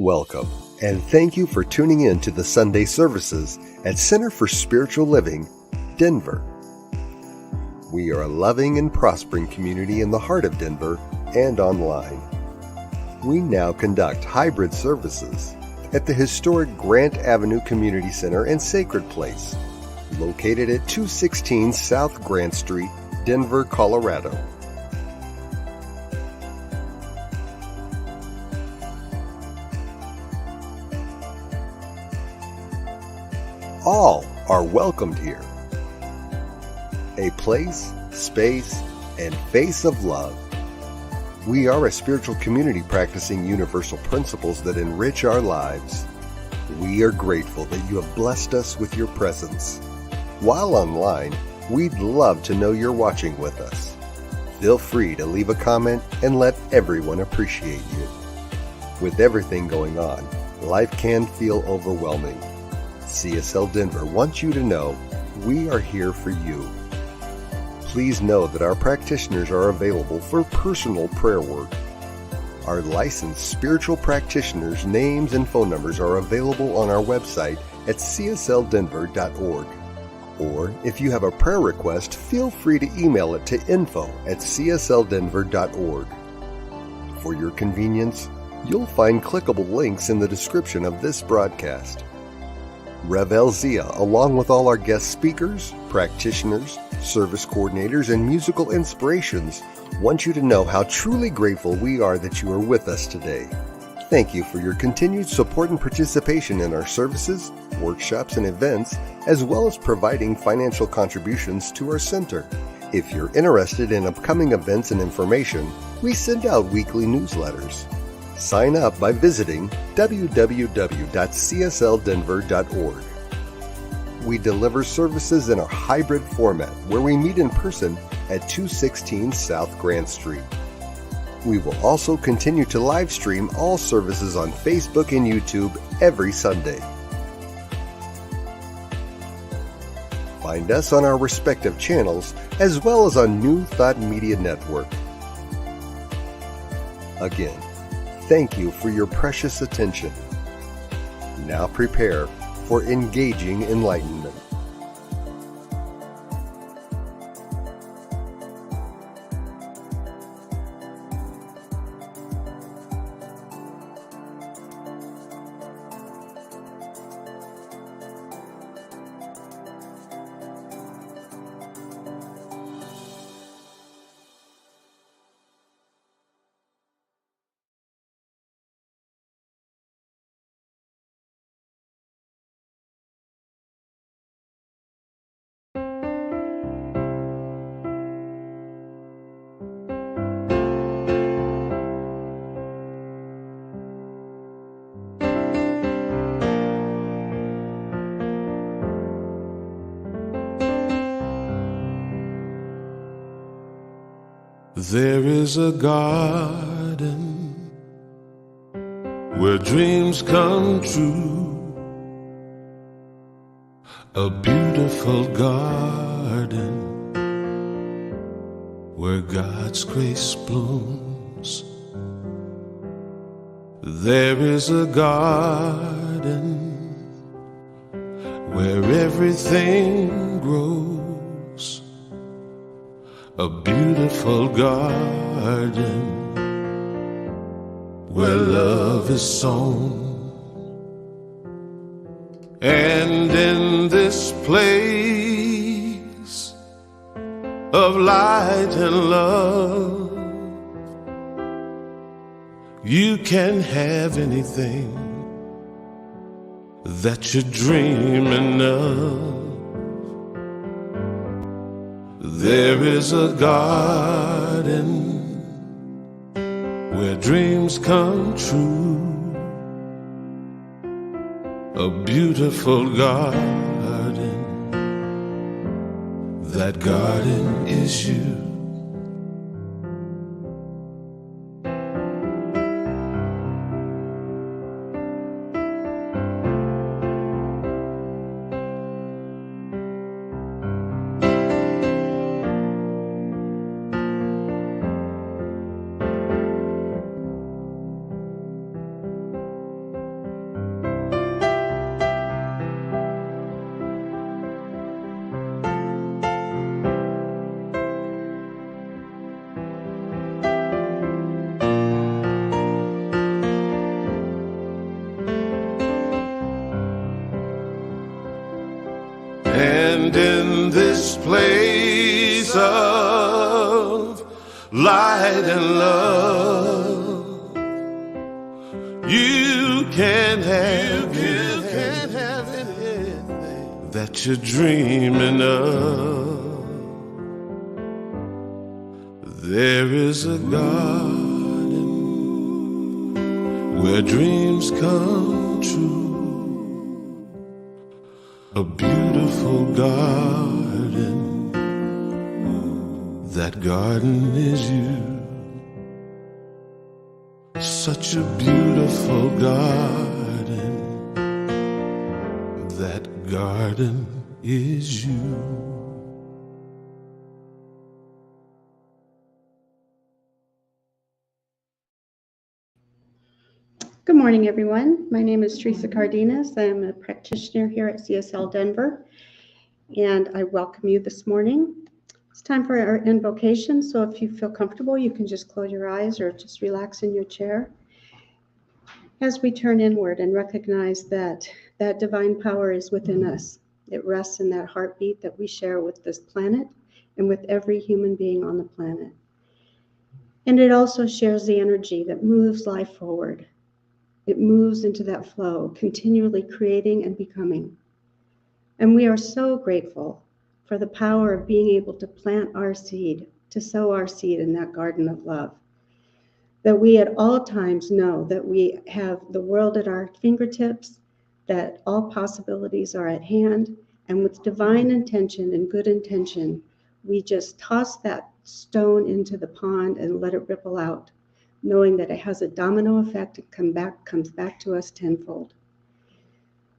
Welcome, and thank you for tuning in to the Sunday services at Center for Spiritual Living, Denver. We are a loving and prospering community in the heart of Denver and online. We now conduct hybrid services at the historic Grant Avenue Community Center and Sacred Place, located at 216 South Grant Street, Denver, Colorado. All are welcomed here. A place, space, and face of love. We are a spiritual community practicing universal principles that enrich our lives. We are grateful that you have blessed us with your presence. While online, we'd love to know you're watching with us. Feel free to leave a comment and let everyone appreciate you. With everything going on, life can feel overwhelming. CSL Denver wants you to know we are here for you. Please know that our practitioners are available for personal prayer work. Our licensed spiritual practitioners' names and phone numbers are available on our website at csldenver.org. Or if you have a prayer request, feel free to email it to info@csldenver.org. For your convenience, you'll find clickable links in the description of this broadcast. Rev Elzia, along with all our guest speakers, practitioners, service coordinators, and musical inspirations, want you to know how truly grateful we are that you are with us today. Thank you for your continued support and participation in our services, workshops, and events, as well as providing financial contributions to our center. If you're interested in upcoming events and information, we send out weekly newsletters. Sign up by visiting www.csldenver.org. We deliver services in a hybrid format where we meet in person at 216 South Grant Street. We will also continue to live stream all services on Facebook and YouTube every Sunday. Find us on our respective channels as well as on New Thought Media Network. Again, thank you for your precious attention. Now prepare for engaging enlightenment. There is a garden where dreams come true, a beautiful garden where God's grace blooms. There is a garden where everything grows, a beautiful garden where love is sown. And in this place of light and love, you can have anything that you're dreaming of. There is a garden where dreams come true, a beautiful garden. That garden is you. light and love. You can't have anything that you're dreaming of. There is a garden where dreams come true, a beautiful garden. That garden is you. Such a beautiful garden. That garden is you. Good morning, everyone. My name is Teresa Cardenas. I'm a practitioner here at CSL Denver, and I welcome you this morning. It's time for our invocation, so if you feel comfortable, you can just close your eyes or just relax in your chair as we turn inward and recognize that that divine power is within us. It rests in that heartbeat that we share with this planet and with every human being on the planet. And it also shares the energy that moves life forward. It moves into that flow, continually creating and becoming. And we are so grateful for the power of being able to plant our seed, to sow our seed in that garden of love. That we at all times know that we have the world at our fingertips, that all possibilities are at hand, and with divine intention and good intention, we just toss that stone into the pond and let it ripple out, knowing that it has a domino effect and comes back to us tenfold.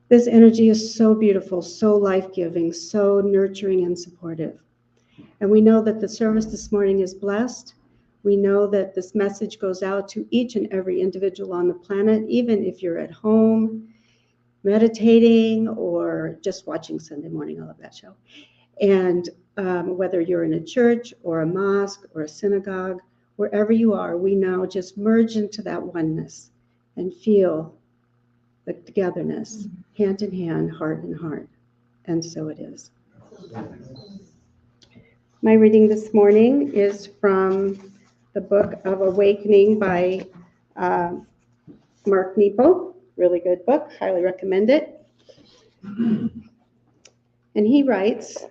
This energy is so beautiful, so life-giving, so nurturing and supportive. And we know that the service this morning is blessed. We know that this message goes out to each and every individual on the planet, even if you're at home, meditating, or just watching Sunday Morning. I love that show. And whether you're in a church or a mosque or a synagogue, wherever you are, we now just merge into that oneness and feel the togetherness, hand in hand, heart in heart. And so it is. My reading this morning is from the book of Awakening by Mark Nepo. Really good book, highly recommend it. And he writes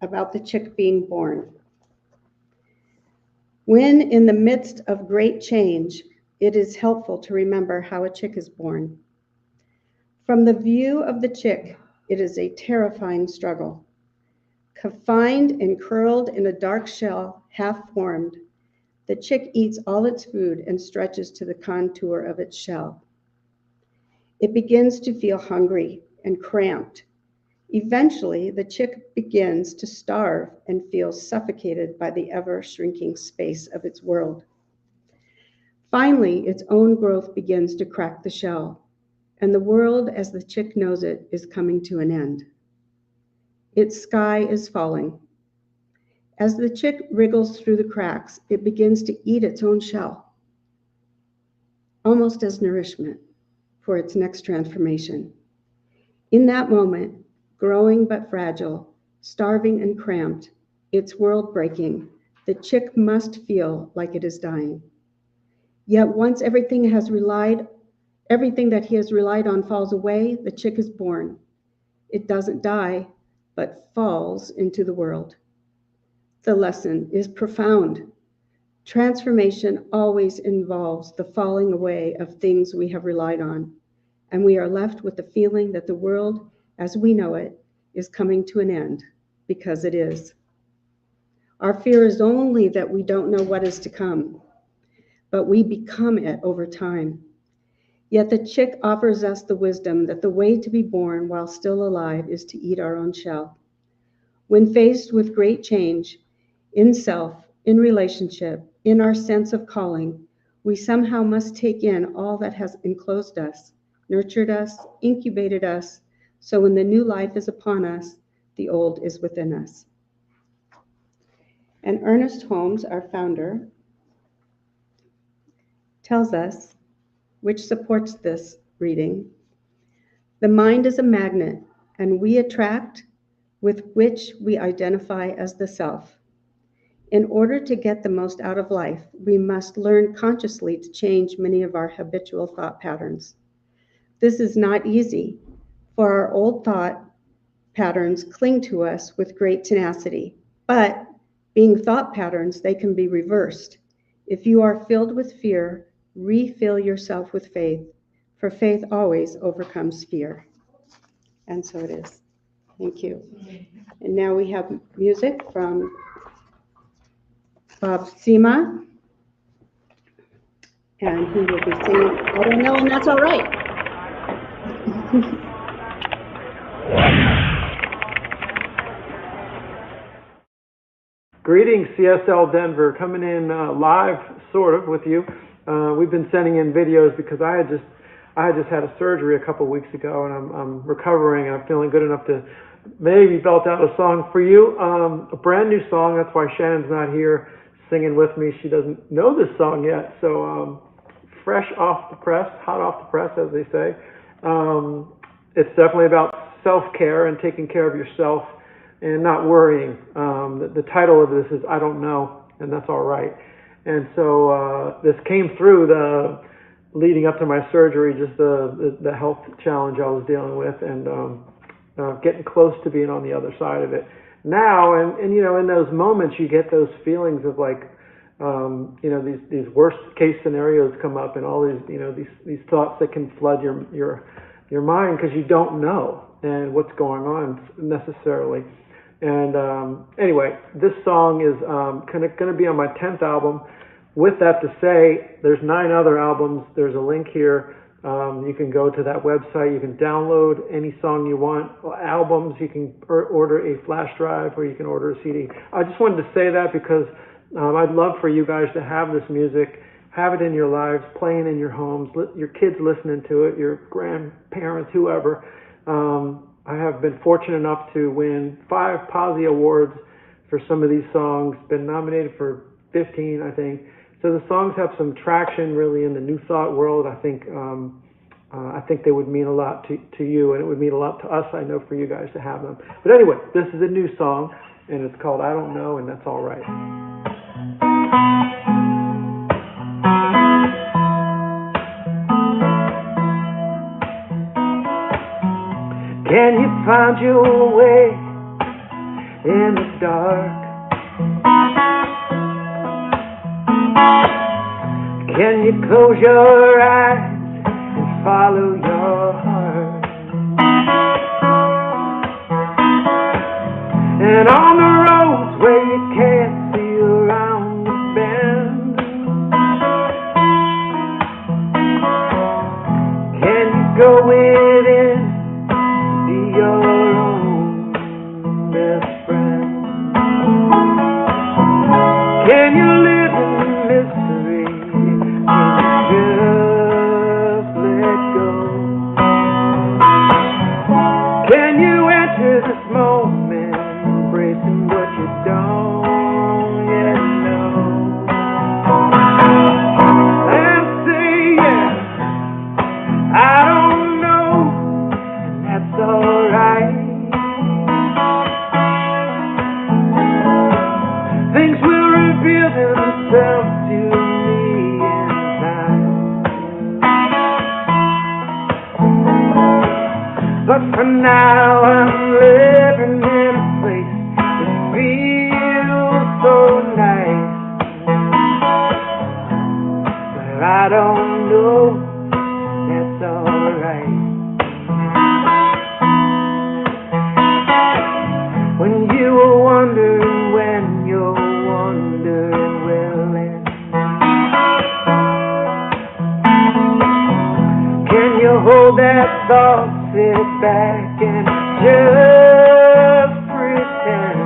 about the chick being born. When in the midst of great change, it is helpful to remember how a chick is born. From the view of the chick, it is a terrifying struggle. Confined and curled in a dark shell, half formed, the chick eats all its food and stretches to the contour of its shell. It begins to feel hungry and cramped. Eventually, the chick begins to starve and feels suffocated by the ever-shrinking space of its world. Finally, its own growth begins to crack the shell, and the world as the chick knows it is coming to an end. Its sky is falling. As the chick wriggles through the cracks, it begins to eat its own shell, almost as nourishment for its next transformation. In that moment, growing but fragile, starving and cramped, its world breaking, the chick must feel like it is dying. Yet once everything that he has relied on falls away, the chick is born. It doesn't die, but falls into the world. The lesson is profound. Transformation always involves the falling away of things we have relied on, and we are left with the feeling that the world as we know it is coming to an end, because it is. Our fear is only that we don't know what is to come, but we become it over time. Yet the chick offers us the wisdom that the way to be born while still alive is to eat our own shell. When faced with great change, in self, in relationship, in our sense of calling, we somehow must take in all that has enclosed us, nurtured us, incubated us, so when the new life is upon us, the old is within us. And Ernest Holmes, our founder, tells us, which supports this reading, the mind is a magnet, and we attract with which we identify as the self. In order to get the most out of life, we must learn consciously to change many of our habitual thought patterns. This is not easy, for our old thought patterns cling to us with great tenacity. But being thought patterns, they can be reversed. If you are filled with fear, refill yourself with faith, for faith always overcomes fear. And so it is. Thank you. And now we have music from Bob Sima, and he will be singing I Don't Know, and That's All Right. Greetings, CSL Denver, coming in live, sort of, with you. We've been sending in videos because I had just had a surgery a couple weeks ago, and I'm recovering, and I'm feeling good enough to maybe belt out a song for you, a brand new song. That's why Shannon's not here singing with me. She doesn't know this song yet, so fresh off the press, hot off the press, as they say. It's definitely about self-care and taking care of yourself and not worrying. The title of this is I Don't Know, and That's All Right. And so this came through the leading up to my surgery, just the health challenge I was dealing with, and getting close to being on the other side of it now. And you know, in those moments you get those feelings of like, you know, these worst case scenarios come up, and all these, you know, these thoughts that can flood your mind because you don't know and what's going on necessarily. And anyway, this song is going to be on my 10th album. With that to say, there's 9 other albums. There's a link here. You can go to that website. You can download any song you want. Albums, you can order a flash drive, or you can order a CD. I just wanted to say that because I'd love for you guys to have this music, have it in your lives, playing in your homes, your kids listening to it, your grandparents, whoever. I have been fortunate enough to win 5 Posse Awards for some of these songs, been nominated for 15, I think. So the songs have some traction really in the New Thought world. I think they would mean a lot to you, and it would mean a lot to us, I know, for you guys to have them. But anyway, this is a new song, and it's called I Don't Know, and That's All Right. Can you find your way in the dark? Can you close your eyes and follow your heart? And on the roads where you can't see around the bend, can you go within? Your own best friend. Can you live in mystery? Can you just let go? Can you enter this moment, embracing what you don't yet know? And say yes, I don't know, and that's all. Things will reveal themselves to me in time. But for now I'm living in a place that feels so nice. But I don't know, that's alright. When you were wondering when you're wondering will end, can you hold that thought, sit back and just pretend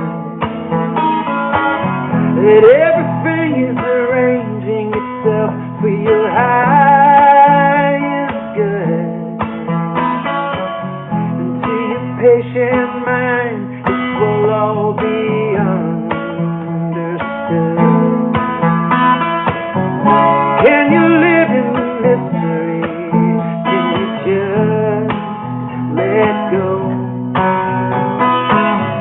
that everything is arranging itself for your highest good? And to your patient mind, will all be understood. Can you live in mystery? Can you just let go?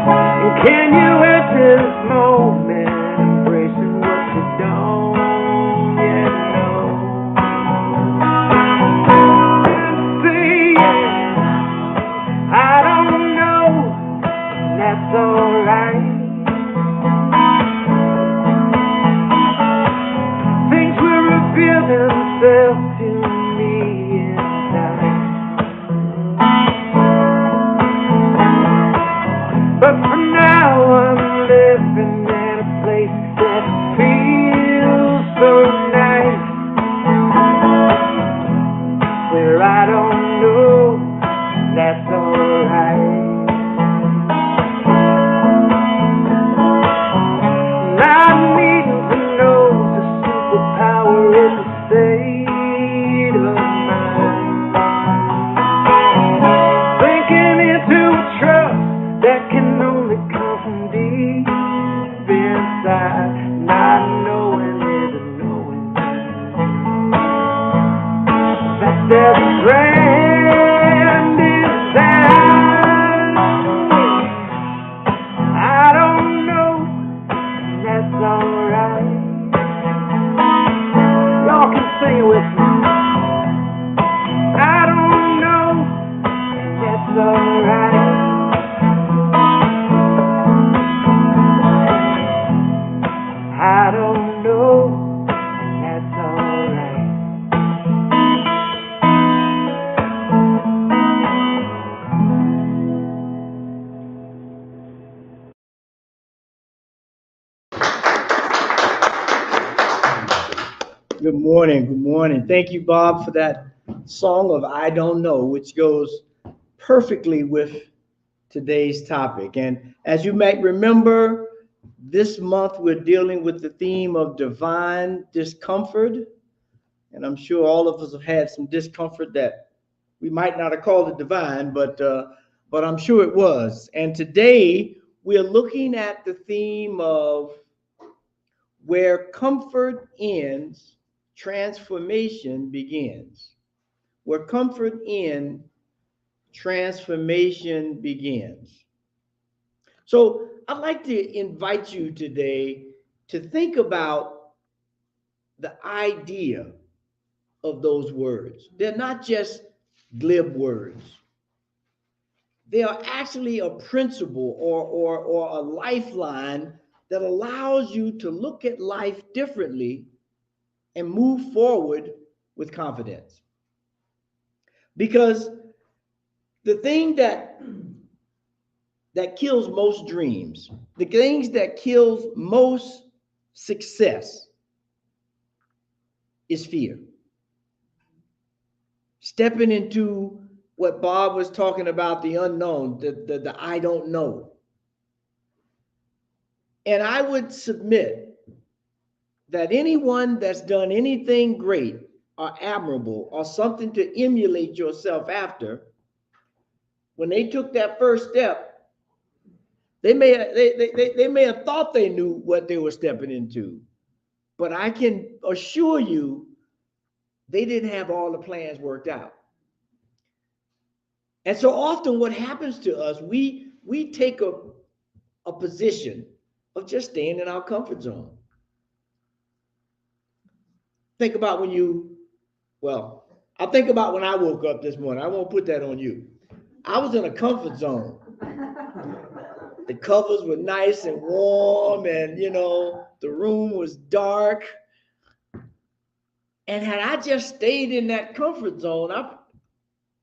And can you enter this moment, themselves to me inside. But for now I'm living in a place that feels so nice, where I don't know, that's alright. Not needing to know the superpower is a state of mind. Sinking into a trust that can only come from deep inside. Not knowing is a knowing that there's a grand design. I don't know, that's alright. Y'all can sing it with me. I don't know, that's alright. I don't know, that's alright. Good morning. Good morning. Thank you, Bob, for that song of I Don't Know, which goes perfectly with today's topic. And as you might remember, this month we're dealing with the theme of divine discomfort. And I'm sure all of us have had some discomfort that we might not have called it divine, but I'm sure it was. And today we're looking at the theme of where comfort ends, transformation begins. Where comfort ends, transformation begins. So I'd like to invite you today to think about the idea of those words. They're not just glib words. They are actually a principle or a lifeline that allows you to look at life differently and move forward with confidence. Because the thing that kills most dreams, the things that kills most success is fear. Stepping into what Bob was talking about, the unknown, the I don't know. And I would submit that anyone that's done anything great or admirable or something to emulate yourself after, when they took that first step, they may have thought they knew what they were stepping into, but I can assure you they didn't have all the plans worked out. And so often what happens to us, we take a position of just staying in our comfort zone. Think about I think about when I woke up this morning. I won't put that on you. I was in a comfort zone. The covers were nice and warm, and the room was dark. And had I just stayed in that comfort zone,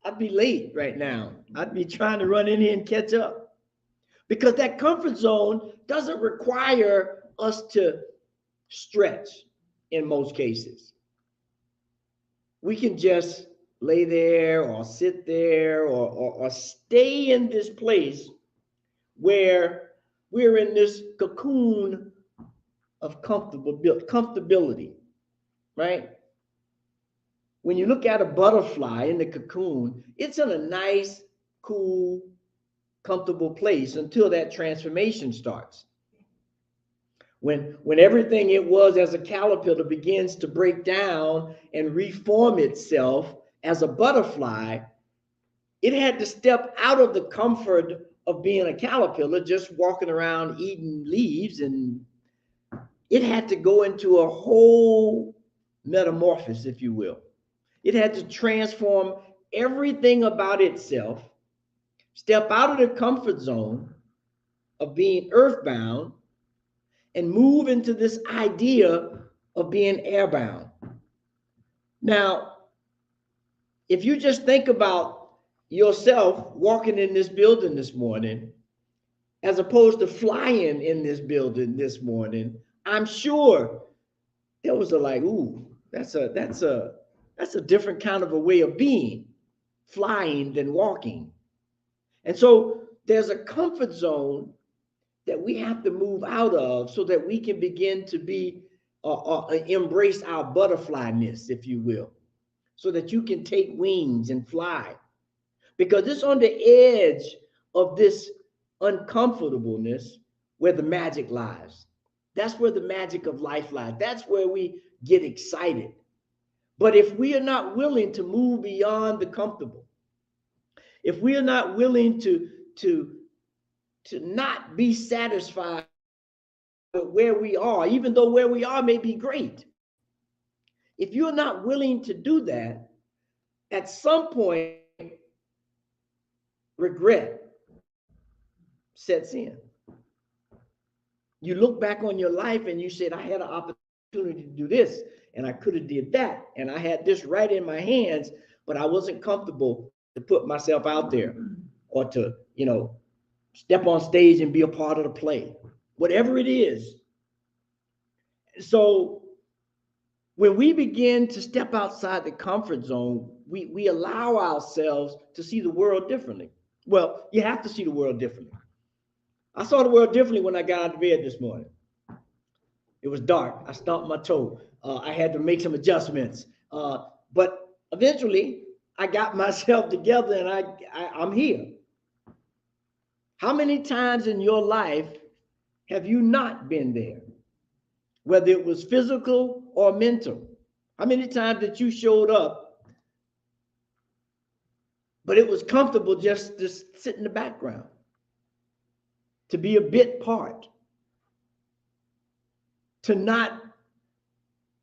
I'd be late right now. I'd be trying to run in here and catch up. Because that comfort zone doesn't require us to stretch in most cases. We can just lay there or sit there or stay in this place where we're in this cocoon of comfortability, right? When you look at a butterfly in the cocoon, it's in a nice, cool, comfortable place until that transformation starts. When everything it was as a caterpillar begins to break down and reform itself as a butterfly, it had to step out of the comfort of being a caterpillar, just walking around eating leaves, and it had to go into a whole metamorphosis, if you will. It had to transform everything about itself, step out of the comfort zone of being earthbound, and move into this idea of being airbound. Now, if you just think about yourself walking in this building this morning, as opposed to flying in this building this morning, I'm sure there was a like, ooh, that's a different kind of a way of being, flying than walking. And so there's a comfort zone that we have to move out of so that we can begin to be embrace our butterflyness, if you will, so that you can take wings and fly. Because it's on the edge of this uncomfortableness where the magic lies. That's where the magic of life lies. That's where we get excited. But if we are not willing to move beyond the comfortable, if we are not willing to not be satisfied with where we are, even though where we are may be great, if you're not willing to do that, at some point, regret sets in. You look back on your life and you said, I had an opportunity to do this, and I could have did that, and I had this right in my hands, but I wasn't comfortable to put myself out there or to, step on stage and be a part of the play, whatever it is. So when we begin to step outside the comfort zone, we allow ourselves to see the world differently. Well, you have to see the world differently. I saw the world differently when I got out of bed this morning. It was dark. I stumped my toe. I had to make some adjustments. But eventually, I got myself together and I'm here. How many times in your life have you not been there? Whether it was physical or mental. How many times that you showed up, but it was comfortable just to sit in the background, to be a bit part, to not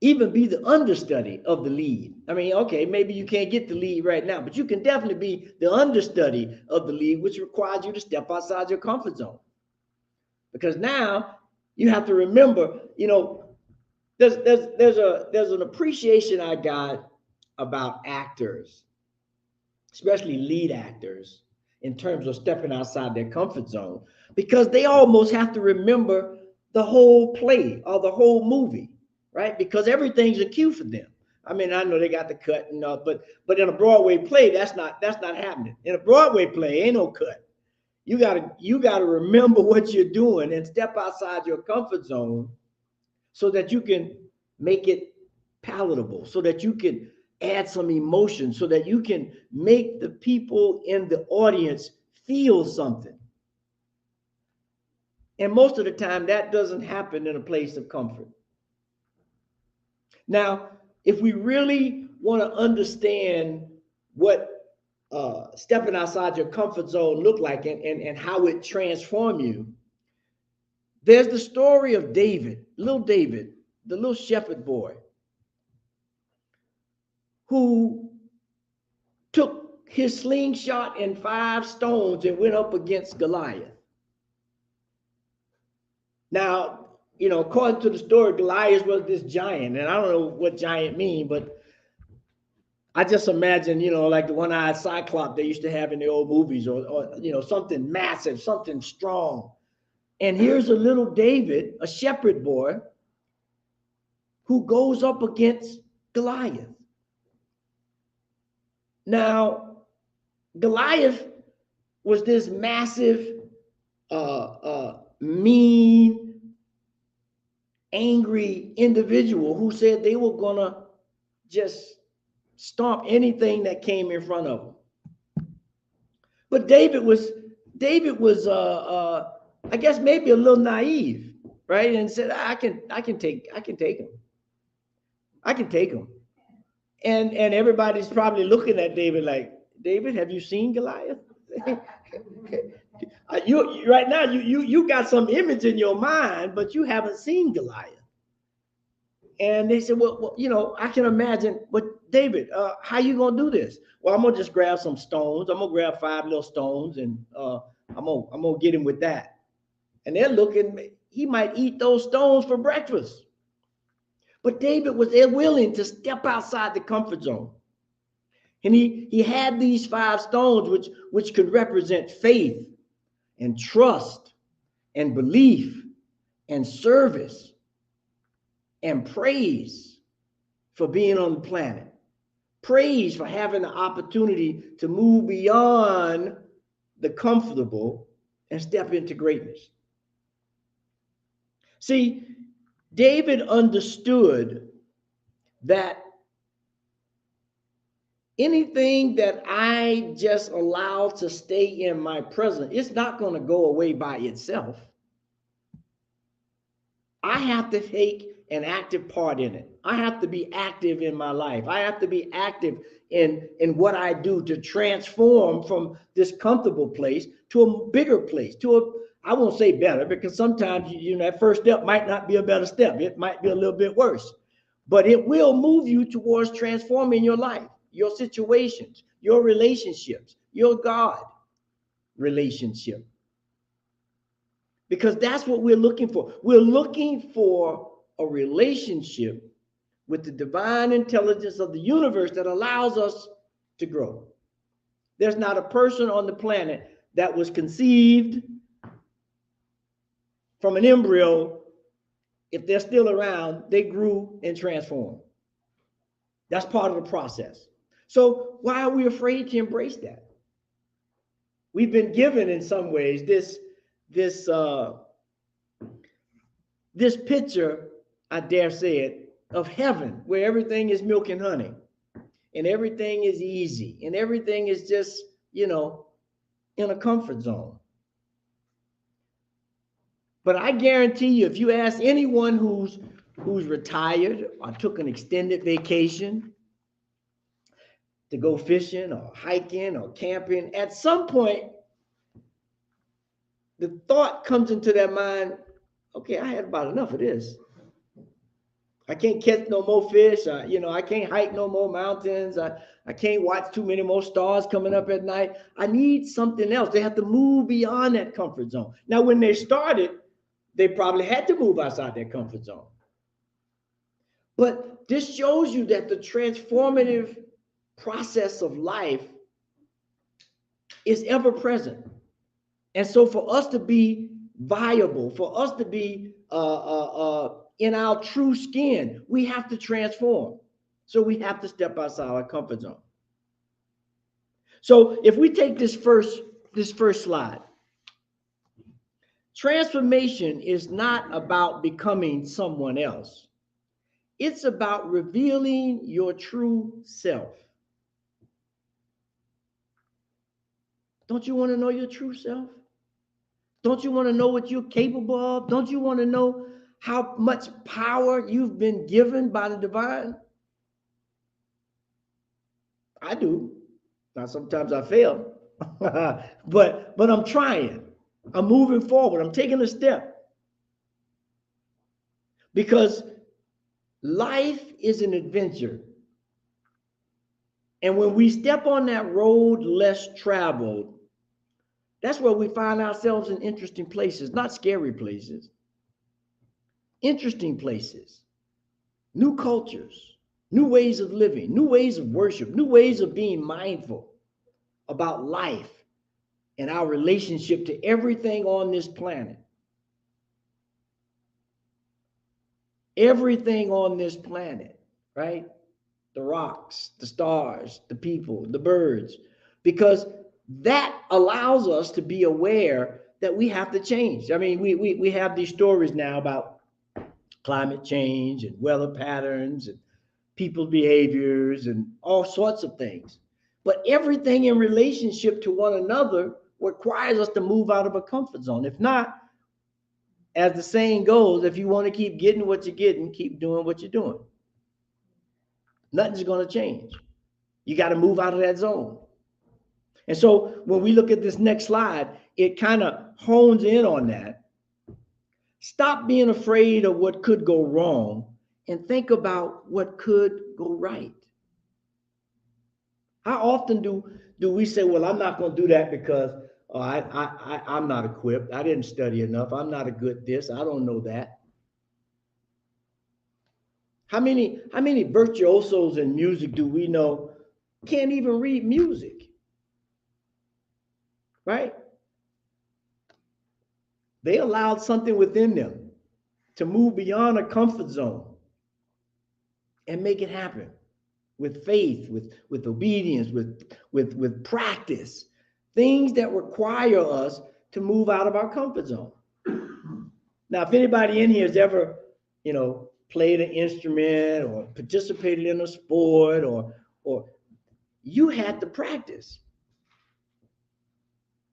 even be the understudy of the lead. I mean, okay, maybe you can't get the lead right now, but you can definitely be the understudy of the lead, which requires you to step outside your comfort zone. Because now you have to remember, there's an appreciation I got about actors, especially lead actors, in terms of stepping outside their comfort zone, because they almost have to remember the whole play or the whole movie, right? Because everything's a cue for them. I mean, I know they got the cut and all, but in a Broadway play, that's not happening. In a Broadway play, ain't no cut. You gotta remember what you're doing and step outside your comfort zone so that you can make it palatable, so that you can add some emotion, so that you can make the people in the audience feel something. And most of the time, that doesn't happen in a place of comfort. Now, if we really want to understand what stepping outside your comfort zone look like and how it transform you, there's the story of David, the little shepherd boy, who took his slingshot and 5 stones and went up against Goliath. Now, according to the story, Goliath was this giant, and I don't know what giant mean, but I just imagine, like the one-eyed cyclops they used to have in the old movies, or something massive, something strong. And here's a little David, a shepherd boy, who goes up against Goliath. Now, Goliath was this massive, mean, angry individual who said they were gonna just stomp anything that came in front of them. But David was I guess maybe a little naive, right? And said, I can take him. I can take him. And everybody's probably looking at David like, David, have you seen Goliath? You right now, you got some image in your mind, but you haven't seen Goliath. And they said, well, I can imagine, but David, how you gonna do this? Well, I'm gonna just grab some stones. I'm gonna grab 5 little stones, and I'm gonna get him with that. And they're looking, he might eat those stones for breakfast. But David was willing to step outside the comfort zone. And he had these 5 stones, which could represent faith and trust and belief and service and praise for being on the planet. Praise for having the opportunity to move beyond the comfortable and step into greatness. See, David understood that anything that I just allow to stay in my presence, it's not going to go away by itself. I have to take an active part in it. I have to be active in my life. I have to be active in what I do to transform from this comfortable place to a bigger place, I won't say better, because sometimes that first step might not be a better step. It might be a little bit worse, but it will move you towards transforming your life, your situations, your relationships, your God relationship. Because that's what we're looking for. We're looking for a relationship with the divine intelligence of the universe that allows us to grow. There's not a person on the planet that was conceived from an embryo. If they're still around, they grew and transformed. That's part of the process. So why are we afraid to embrace that? We've been given, in some ways, this picture, I dare say it, of heaven, where everything is milk and honey, and everything is easy, and everything is just, in a comfort zone. But I guarantee you, if you ask anyone who's retired or took an extended vacation to go fishing or hiking or camping, at some point, the thought comes into their mind, okay, I had about enough of this. I can't catch no more fish. I can't hike no more mountains. I can't watch too many more stars coming up at night. I need something else. They have to move beyond that comfort zone. Now, when they started, they probably had to move outside their comfort zone. But this shows you that the transformative process of life is ever present. And so for us to be viable, for us to be in our true skin, we have to transform. So we have to step outside our comfort zone. So if we take this first slide, transformation is not about becoming someone else. It's about revealing your true self. Don't you want to know your true self? Don't you want to know what you're capable of? Don't you want to know how much power you've been given by the divine? I do. Now, sometimes I fail, but I'm trying. I'm moving forward. I'm taking a step. Because life is an adventure. And when we step on that road less traveled, that's where we find ourselves in interesting places, not scary places. Interesting places, new cultures, new ways of living, new ways of worship, new ways of being mindful about life and our relationship to everything on this planet. Everything on this planet, right? The rocks, the stars, the people, the birds, because that allows us to be aware that we have to change. I mean, we have these stories now about climate change and weather patterns and people's behaviors and all sorts of things. But everything in relationship to one another requires us to move out of a comfort zone. If not, as the saying goes, if you want to keep getting what you're getting, keep doing what you're doing. Nothing's going to change. You got to move out of that zone. And so when we look at this next slide, it kind of hones in on that. Stop being afraid of what could go wrong and think about what could go right. How often do we say, well, I'm not going to do that because I'm not equipped. I didn't study enough. I'm not a good this. I don't know that. How many virtuosos in music do we know can't even read music? Right? They allowed something within them to move beyond a comfort zone and make it happen with faith, with obedience, with practice, things that require us to move out of our comfort zone. Now, if anybody in here has ever, played an instrument or participated in a sport or you had to practice.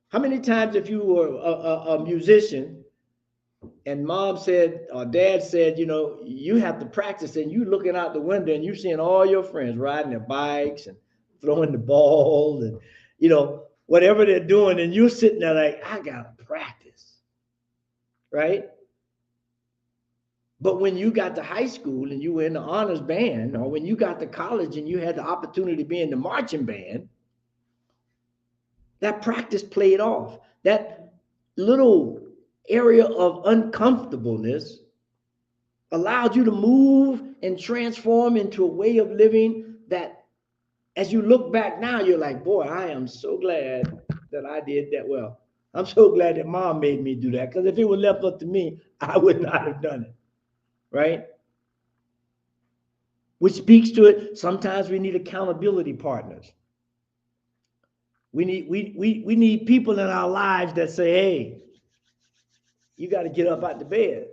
How many times if you were a musician and mom said or dad said, you have to practice, and you looking out the window and you seeing all your friends riding their bikes and throwing the ball and, whatever they're doing, and you're sitting there like, I got to practice, right? But when you got to high school and you were in the honors band, or when you got to college and you had the opportunity to be in the marching band, that practice played off. That little area of uncomfortableness allowed you to move and transform into a way of living that, as you look back now, you're like, boy, I am so glad that I did that well. I'm so glad that mom made me do that, because if it was left up to me, I would not have done it, right? Which speaks to it, sometimes we need accountability partners. We need people in our lives that say, hey, you got to get up out the bed.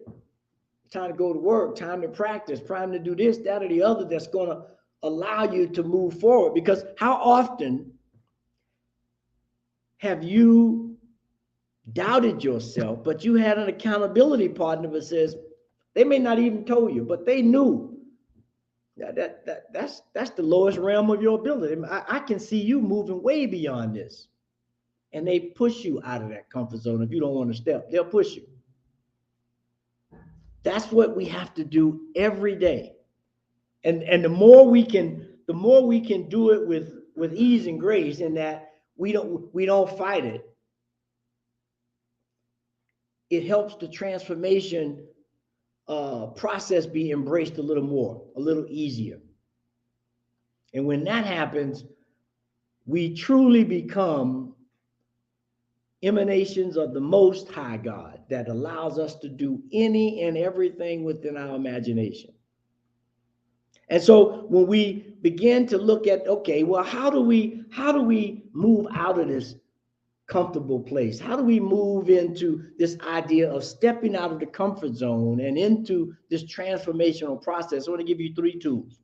It's time to go to work, time to practice, time to do this, that, or the other that's going to allow you to move forward. Because how often have you doubted yourself, but you had an accountability partner that says, they may not even told you, but they knew that's the lowest realm of your ability. I can see you moving way beyond this. And they push you out of that comfort zone. If you don't want to step, they'll push you. That's what we have to do every day. And the more we can do it with ease and grace, in that we don't fight it. It helps the transformation process be embraced a little more, a little easier. And when that happens, we truly become emanations of the Most High God that allows us to do any and everything within our imagination. And so when we begin to look at, okay, well, how do we move out of this comfortable place? How do we move into this idea of stepping out of the comfort zone and into this transformational process? I want to give you three tools.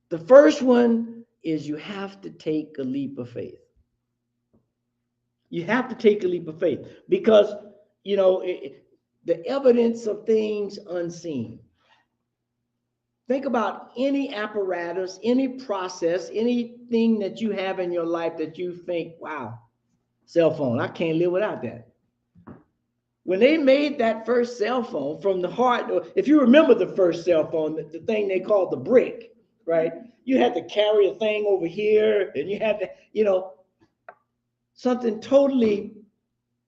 The first one is you have to take a leap of faith. You have to take a leap of faith because, the evidence of things unseen. Think about any apparatus, any process, anything that you have in your life that you think, wow, cell phone, I can't live without that. When they made that first cell phone from the heart, if you remember the first cell phone, the thing they called the brick, right? You had to carry a thing over here and you had to, something totally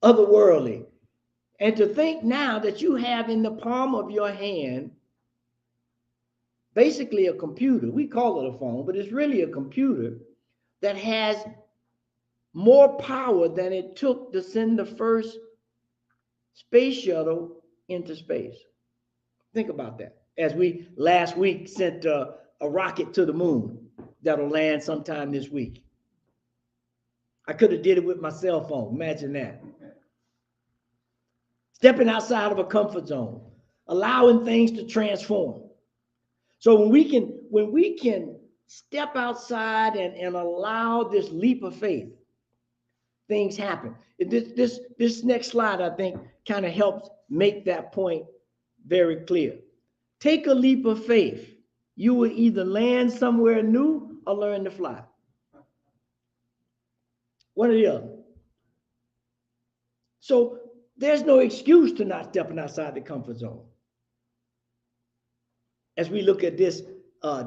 otherworldly. And to think now that you have in the palm of your hand basically a computer. We call it a phone, but it's really a computer that has more power than it took to send the first space shuttle into space. Think about that. As we last week sent a rocket to the moon that'll land sometime this week. I could have did it with my cell phone. Imagine that. Stepping outside of a comfort zone, allowing things to transform. So when we can step outside and allow this leap of faith, things happen. This next slide, I think, kind of helps make that point very clear. Take a leap of faith. You will either land somewhere new or learn to fly. One or the other. So there's no excuse to not stepping outside the comfort zone. As we look at this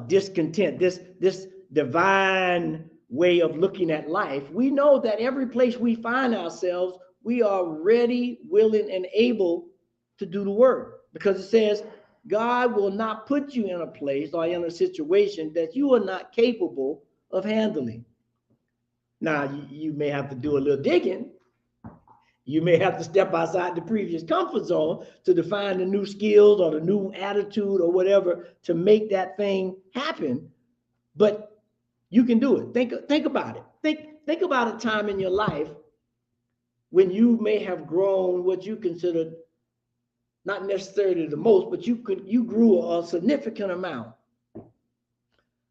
discontent, this divine way of looking at life, we know that every place we find ourselves, we are ready, willing, and able to do the work. because it says God will not put you in a place or in a situation that you are not capable of handling. Now, you may have to do a little digging. You may have to step outside the previous comfort zone to define the new skills or the new attitude or whatever to make that thing happen. But you can do it. Think about it. Think about a time in your life when you may have grown what you considered not necessarily the most, but you grew a significant amount.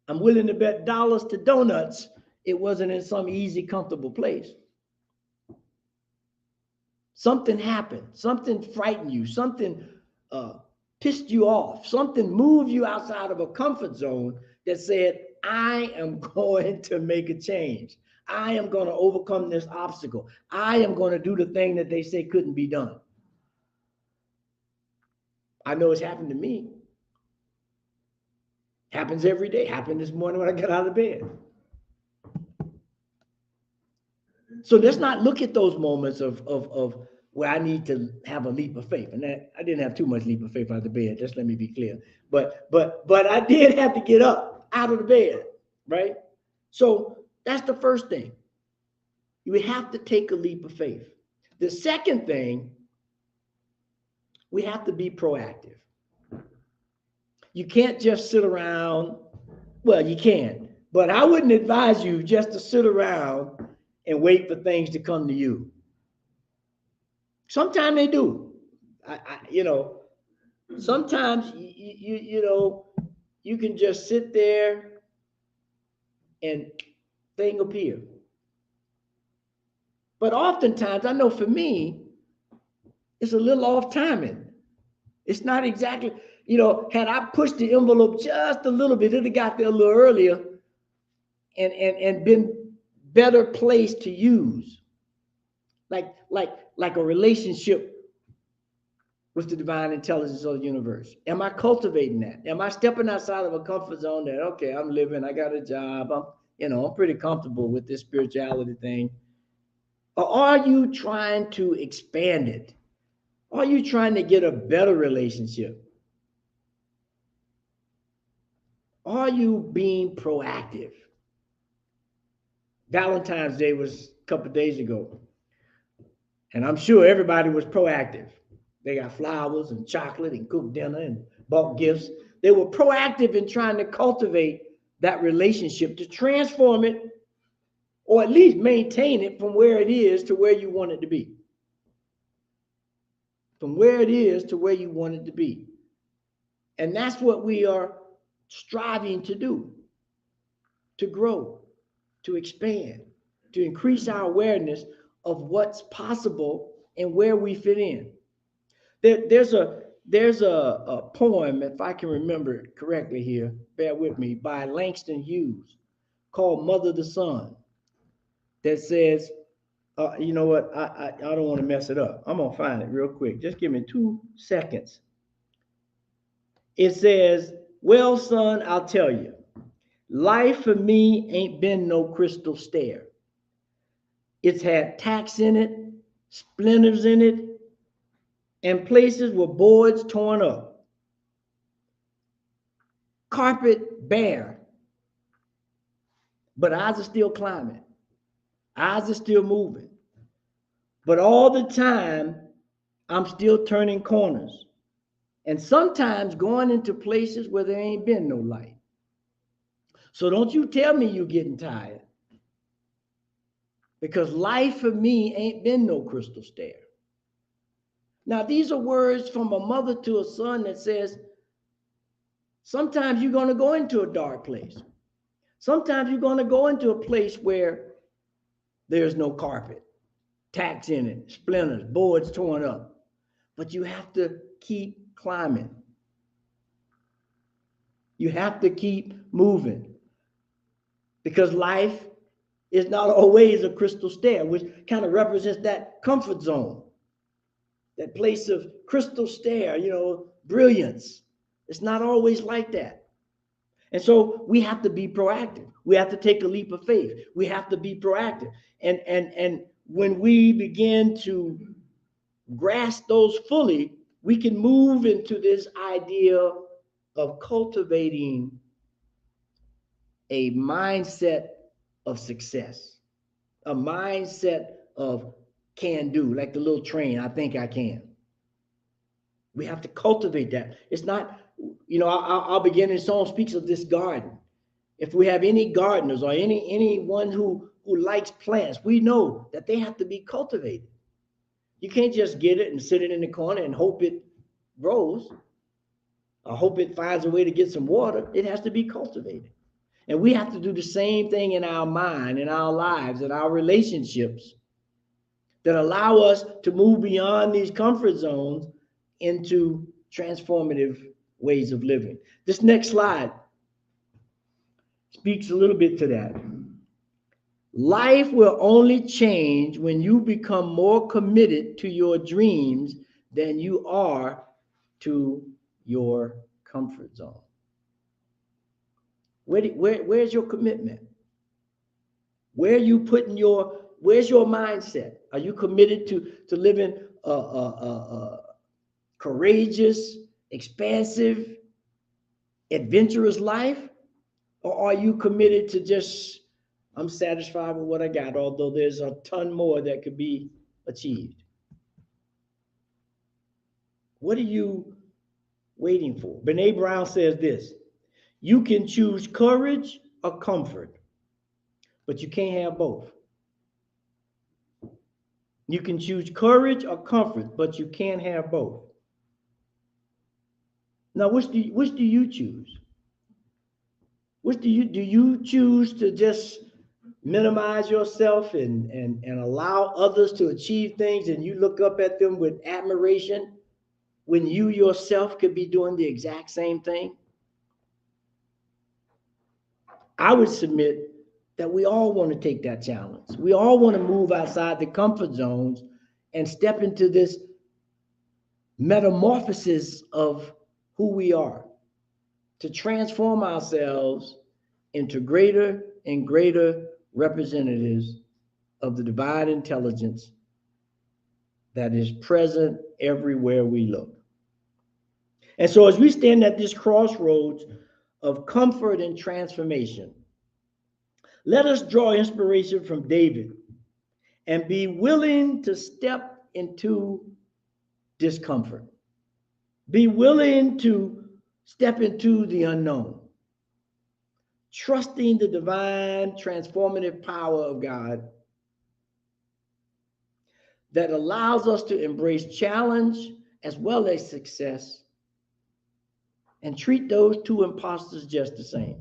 I'm willing to bet dollars to donuts it wasn't in some easy, comfortable place. Something happened, something frightened you, something pissed you off, something moved you outside of a comfort zone that said, I am going to make a change. I am going to overcome this obstacle. I am going to do the thing that they say couldn't be done. I know it's happened to me. Happens every day. Happened this morning when I got out of bed. So let's not look at those moments of where I need to have a leap of faith. And that, I didn't have too much leap of faith out of the bed. Just let me be clear. But I did have to get up out of the bed, right? So that's the first thing. We have to take a leap of faith. The second thing, we have to be proactive. You can't just sit around. Well, you can, but I wouldn't advise you just to sit around and wait for things to come to you. Sometimes they do. Sometimes you can just sit there and things appear. But oftentimes, I know for me, it's a little off timing. It's not exactly, had I pushed the envelope just a little bit, it'd have got there a little earlier and been better placed to use. Like a relationship with the divine intelligence of the universe. Am I cultivating that? Am I stepping outside of a comfort zone that, okay, I'm living, I got a job, I'm pretty comfortable with this spirituality thing? Or are you trying to expand it? Are you trying to get a better relationship? Are you being proactive? Valentine's Day was a couple of days ago, and I'm sure everybody was proactive. They got flowers and chocolate and cooked dinner and bought gifts. They were proactive in trying to cultivate that relationship, to transform it, or at least maintain it from where it is to where you want it to be. From where it is to where you want it to be. And that's what we are striving to do, to grow, to expand, to increase our awareness of what's possible and where we fit in. There's a poem, if I can remember it correctly here, bear with me, by Langston Hughes called Mother the Sun, that says, you know what, I don't want to mess it up. I'm going to find it real quick. Just give me 2 seconds. It says, well, son, I'll tell you, life for me ain't been no crystal stair. It's had tacks in it, splinters in it, and places where boards torn up. Carpet bare, but eyes are still climbing. Eyes are still moving. But all the time, I'm still turning corners. And sometimes going into places where there ain't been no light. So don't you tell me you're getting tired. Because life for me ain't been no crystal stair. Now, these are words from a mother to a son that says, sometimes you're going to go into a dark place. Sometimes you're going to go into a place where there's no carpet, tacks in it, splinters, boards torn up. But you have to keep climbing. You have to keep moving. Because life is not always a crystal stair, which kind of represents that comfort zone, that place of crystal stair, brilliance. It's not always like that. And so we have to be proactive. We have to take a leap of faith. We have to be proactive. And when we begin to grasp those fully, we can move into this idea of cultivating a mindset of success, a mindset of can do, like the little train, I think I can. We have to cultivate that. It's not, our beginning song speaks of this garden. If we have any gardeners or anyone who likes plants, we know that they have to be cultivated. You can't just get it and sit it in the corner and hope it grows. I hope it finds a way to get some water. It has to be cultivated. And we have to do the same thing in our mind, in our lives, in our relationships that allow us to move beyond these comfort zones into transformative ways of living. This next slide speaks a little bit to that. Life will only change when you become more committed to your dreams than you are to your comfort zone. Where's your commitment? Where are you putting where's your mindset? Are you committed to living a courageous, expansive, adventurous life? Or are you committed to just, I'm satisfied with what I got, although there's a ton more that could be achieved? What are you waiting for? Brene Brown says this: you can choose courage or comfort, but you can't have both. You can choose courage or comfort, but you can't have both. Now, which do you choose? Which do you choose to just minimize yourself and allow others to achieve things, and you look up at them with admiration when you yourself could be doing the exact same thing? I would submit that we all want to take that challenge. We all want to move outside the comfort zones and step into this metamorphosis of who we are, to transform ourselves into greater and greater representatives of the divine intelligence that is present everywhere we look. And so as we stand at this crossroads of comfort and transformation, let us draw inspiration from David and be willing to step into discomfort. Be willing to step into the unknown, trusting the divine transformative power of God that allows us to embrace challenge as well as success and treat those two imposters just the same.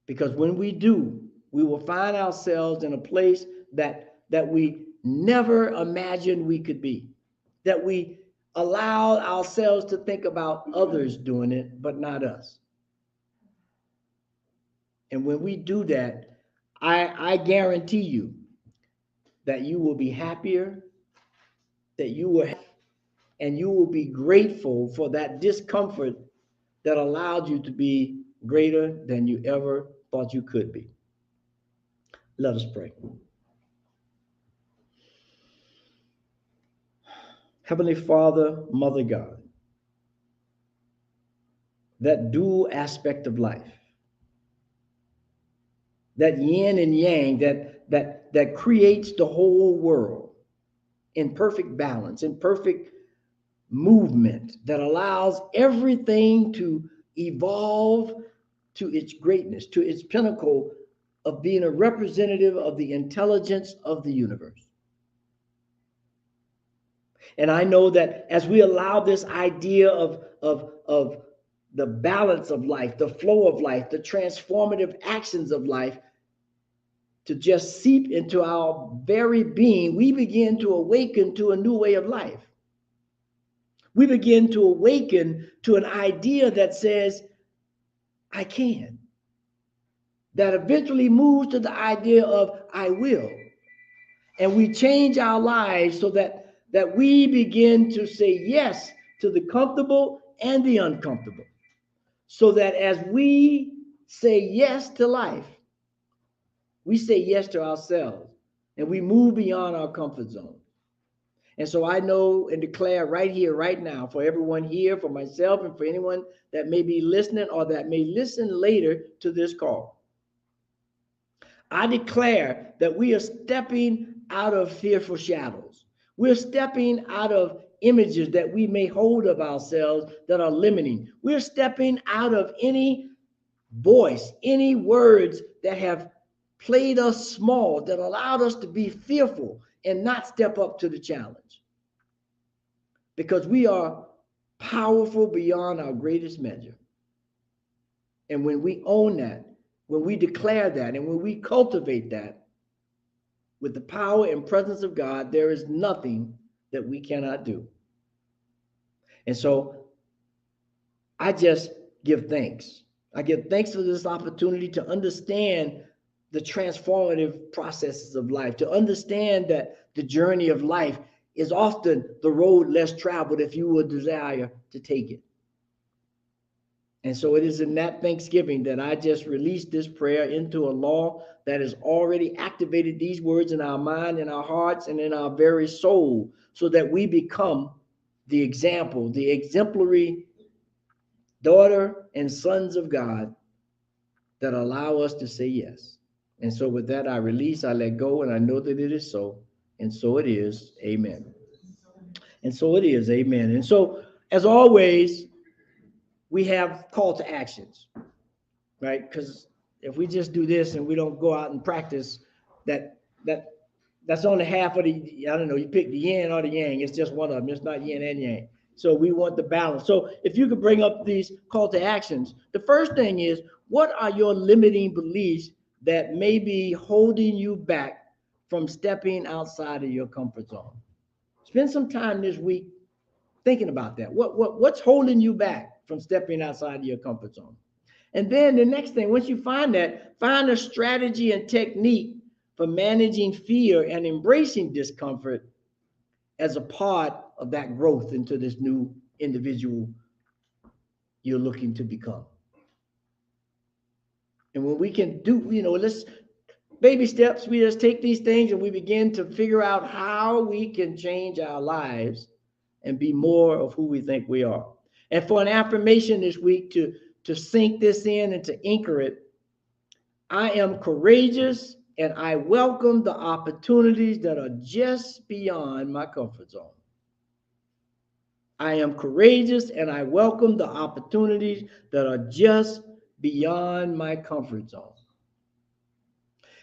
Because when we do, we will find ourselves in a place that we never imagined we could be, that we allow ourselves to think about others doing it, but not us. And when we do that, I guarantee you that you will be happier, that you will be grateful for that discomfort that allowed you to be greater than you ever thought you could be. Let us pray. Heavenly Father, Mother God, that dual aspect of life, that yin and yang that creates the whole world in perfect balance, in perfect movement, that allows everything to evolve to its greatness, to its pinnacle of being a representative of the intelligence of the universe. And I know that as we allow this idea of the balance of life, the flow of life, the transformative actions of life to just seep into our very being, we begin to awaken to a new way of life. We begin to awaken to an idea that says, I can. That eventually moves to the idea of I will. And we change our lives so that we begin to say yes to the comfortable and the uncomfortable. So that as we say yes to life, we say yes to ourselves and we move beyond our comfort zone. And so I know and declare right here, right now, for everyone here, for myself, and for anyone that may be listening or that may listen later to this call. I declare that we are stepping out of fearful shadows. We're stepping out of images that we may hold of ourselves that are limiting. We're stepping out of any voice, any words that have played us small, that allowed us to be fearful and not step up to the challenge. Because we are powerful beyond our greatest measure. And when we own that, when we declare that, and when we cultivate that with the power and presence of God, there is nothing that we cannot do. And so I just give thanks. I give thanks for this opportunity to understand the transformative processes of life, to understand that the journey of life is often the road less traveled if you would desire to take it. And so it is in that thanksgiving that I just released this prayer into a law that has already activated these words in our mind, in our hearts, and in our very soul, so that we become the example, the exemplary daughter and sons of God that allow us to say yes. And so with that, I release, I let go, and I know that it is so. And so it is. Amen. And so it is. Amen. And so, as always, we have call to actions, right? Because if we just do this and we don't go out and practice, that's only half of the, I don't know, you pick the yin or the yang. It's just one of them. It's not yin and yang. So we want the balance. So if you could bring up these call to actions, the first thing is, what are your limiting beliefs that may be holding you back from stepping outside of your comfort zone? Spend some time this week thinking about that. What's holding you back from stepping outside of your comfort zone? And then the next thing, once you find that, find a strategy and technique for managing fear and embracing discomfort as a part of that growth into this new individual you're looking to become. And when we can do, let's baby steps, we just take these things and we begin to figure out how we can change our lives and be more of who we think we are. And for an affirmation this week to sink this in and to anchor it, I am courageous and I welcome the opportunities that are just beyond my comfort zone. I am courageous and I welcome the opportunities that are just beyond my comfort zone.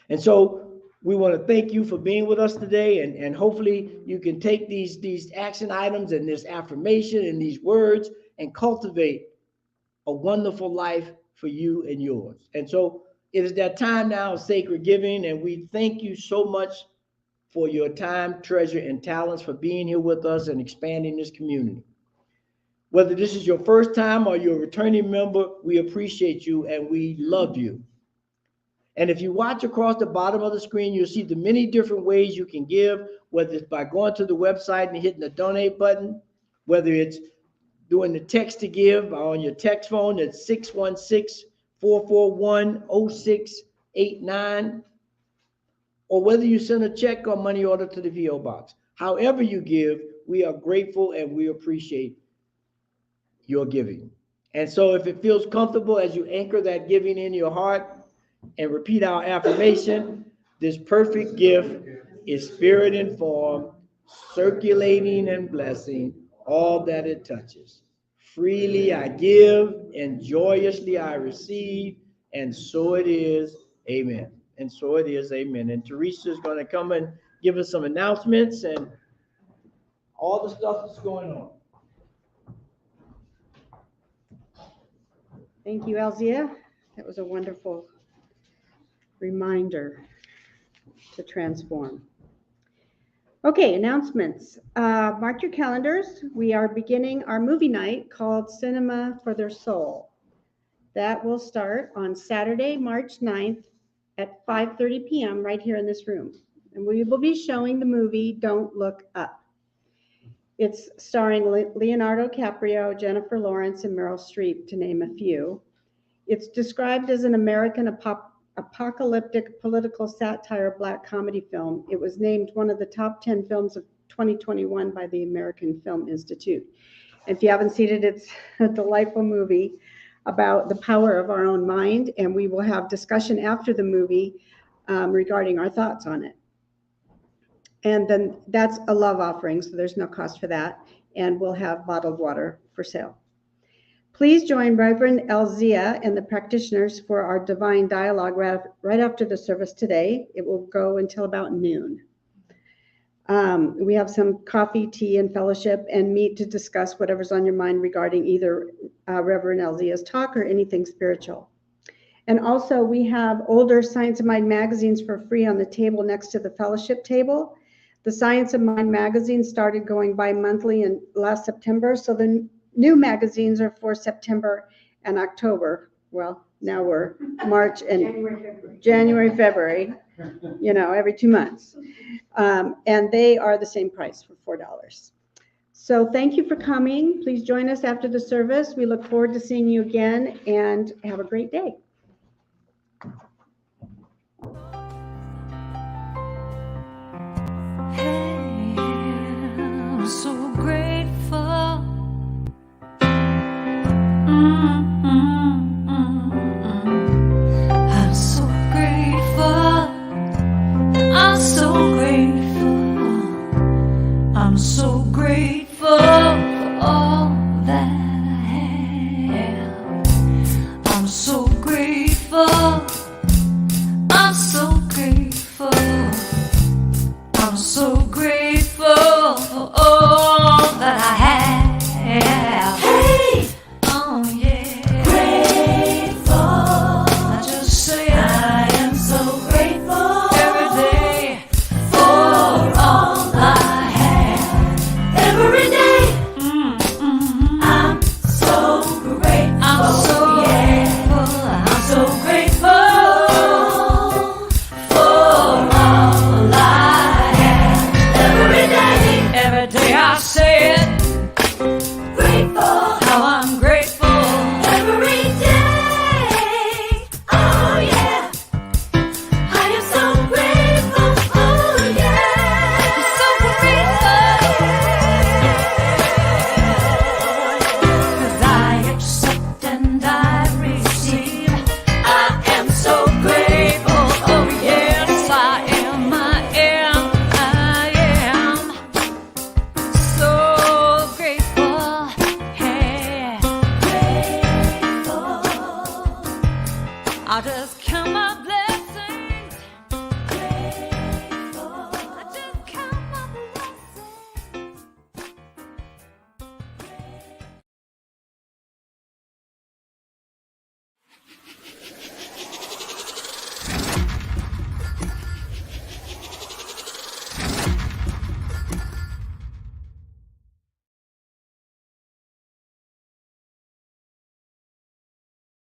And so we want to thank you for being with us today, and hopefully you can take these action items and this affirmation and these words and cultivate a wonderful life for you and yours. And so it is that time now of sacred giving, and we thank you so much for your time, treasure, and talents, for being here with us and expanding this community. Whether this is your first time or you're a returning member, we appreciate you and we love you. And if you watch across the bottom of the screen, you'll see the many different ways you can give, whether it's by going to the website and hitting the donate button, whether it's doing the text to give on your text phone at 616-441-0689, or whether you send a check or money order to the VO box. However you give, we are grateful and we appreciate your giving. And so if it feels comfortable as you anchor that giving in your heart and repeat our affirmation, this perfect gift is spirit informed, circulating and blessing all that it touches. Freely I give and joyously I receive, and so it is. Amen. And so it is. Amen. And Teresa is going to come and give us some announcements and all the stuff that's going on. Thank you, Elzia. That was a wonderful reminder to transform. Okay, announcements. Mark your calendars. We are beginning our movie night called Cinema for Their Soul. That will start on Saturday, March 9th at 5:30 p.m. right here in this room. And we will be showing the movie Don't Look Up. It's starring Leonardo DiCaprio, Jennifer Lawrence, and Meryl Streep, to name a few. It's described as an American apocalyptic political satire black comedy film. It was named one of the top 10 films of 2021 by the American Film Institute. If you haven't seen it, it's a delightful movie about the power of our own mind, and we will have discussion after the movie regarding our thoughts on it. And then that's a love offering, so there's no cost for that, and we'll have bottled water for sale. Please join Reverend Elzia and the practitioners for our divine dialogue right after the service today. It will go until about noon. We have some coffee, tea, and fellowship, and meet to discuss whatever's on your mind regarding either Reverend Elzia's talk or anything spiritual. And also, we have older Science of Mind magazines for free on the table next to the fellowship table. The Science of Mind magazine started going bi-monthly in last September, so the new magazines are for September and October. Well, now we're March and January, February, every 2 months. And they are the same price for $4. So thank you for coming. Please join us after the service. We look forward to seeing you again, and have a great day. Hey, I'm so grateful. I'm so grateful. I'm so grateful. I'm so grateful for all that I have. I'm so grateful. I'm so grateful. I'm so grateful for all that I have. Hey! Oh yeah. Grateful. I just say I am so grateful every day for all I have. Every day. I'm so grateful. I'm so grateful. I'm so grateful for all I have. Every day I say it. Grateful. How I'm grateful. Every day. Oh yeah. I am so grateful. Oh yeah. I'm so grateful. 'Cause I accept and I receive. I am so grateful. Oh yes, I am. I am. I am so grateful. Hey, grateful. I'll just count my